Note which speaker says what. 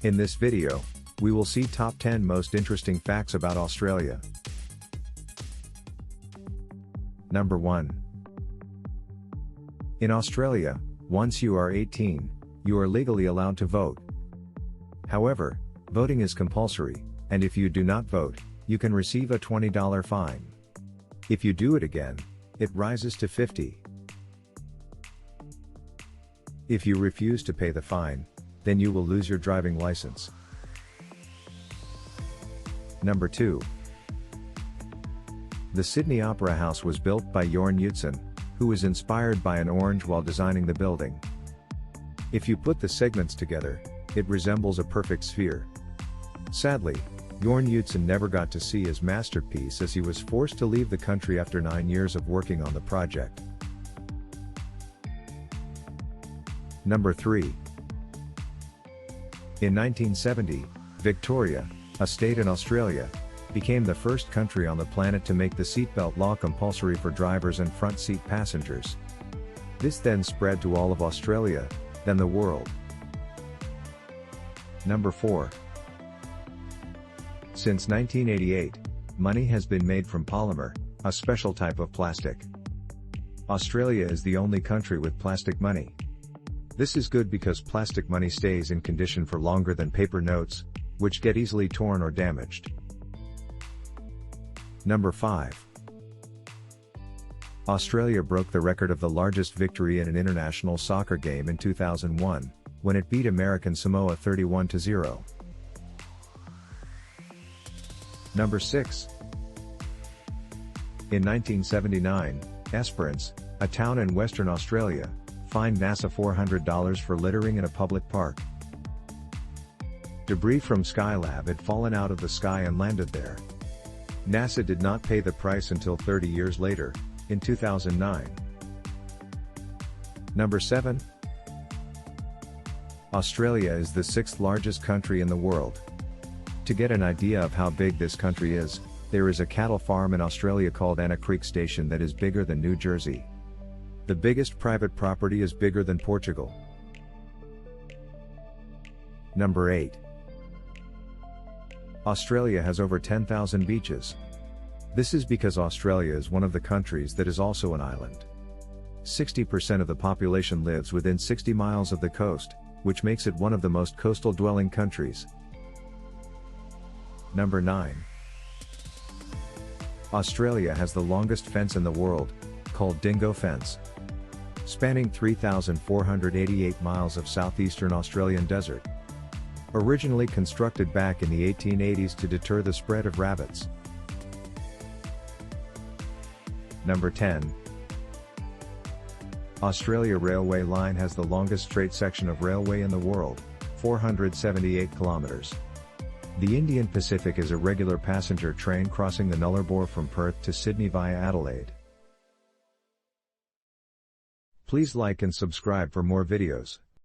Speaker 1: In this video, we will see top 10 most interesting facts about Australia. Number 1. In Australia, once you are 18, you are legally allowed to vote. However, voting is compulsory, and if you do not vote, you can receive a $20 fine. If you do it again, it rises to $50. If you refuse to pay the fine, then you will lose your driving license. Number 2. The Sydney Opera House was built by Jorn Utzon, who was inspired by an orange while designing the building. If you put the segments together, it resembles a perfect sphere. Sadly, Jorn Utzon never got to see his masterpiece as he was forced to leave the country after 9 years of working on the project. Number 3. In 1970, Victoria, a state in Australia, became the first country on the planet to make the seatbelt law compulsory for drivers and front seat passengers. This then spread to all of Australia, then the world. Number 4. Since 1988, money has been made from polymer, a special type of plastic. Australia is the only country with plastic money. This is good because plastic money stays in condition for longer than paper notes, which get easily torn or damaged. Number 5. Australia broke the record of the largest victory in an international soccer game in 2001, when it beat American Samoa 31-0. Number 6. In 1979, Esperance, a town in Western Australia, fined NASA $400 for littering in a public park. Debris from Skylab had fallen out of the sky and landed there. NASA did not pay the price until 30 years later, in 2009. Number 7. Australia is the 6th largest country in the world. To get an idea of how big this country is, there is a cattle farm in Australia called Anna Creek Station that is bigger than New Jersey. The biggest private property is bigger than Portugal. Number 8. Australia has over 10,000 beaches. This is because Australia is one of the countries that is also an island. 60% of the population lives within 60 miles of the coast, which makes it one of the most coastal dwelling countries. Number 9. Australia has the longest fence in the world, called Dingo Fence. Spanning 3,488 miles of southeastern Australian desert. Originally constructed back in the 1880s to deter the spread of rabbits. Number 10. Australia Railway Line has the longest straight section of railway in the world, 478 kilometers. The Indian Pacific is a regular passenger train crossing the Nullarbor from Perth to Sydney via Adelaide. Please like and subscribe for more videos.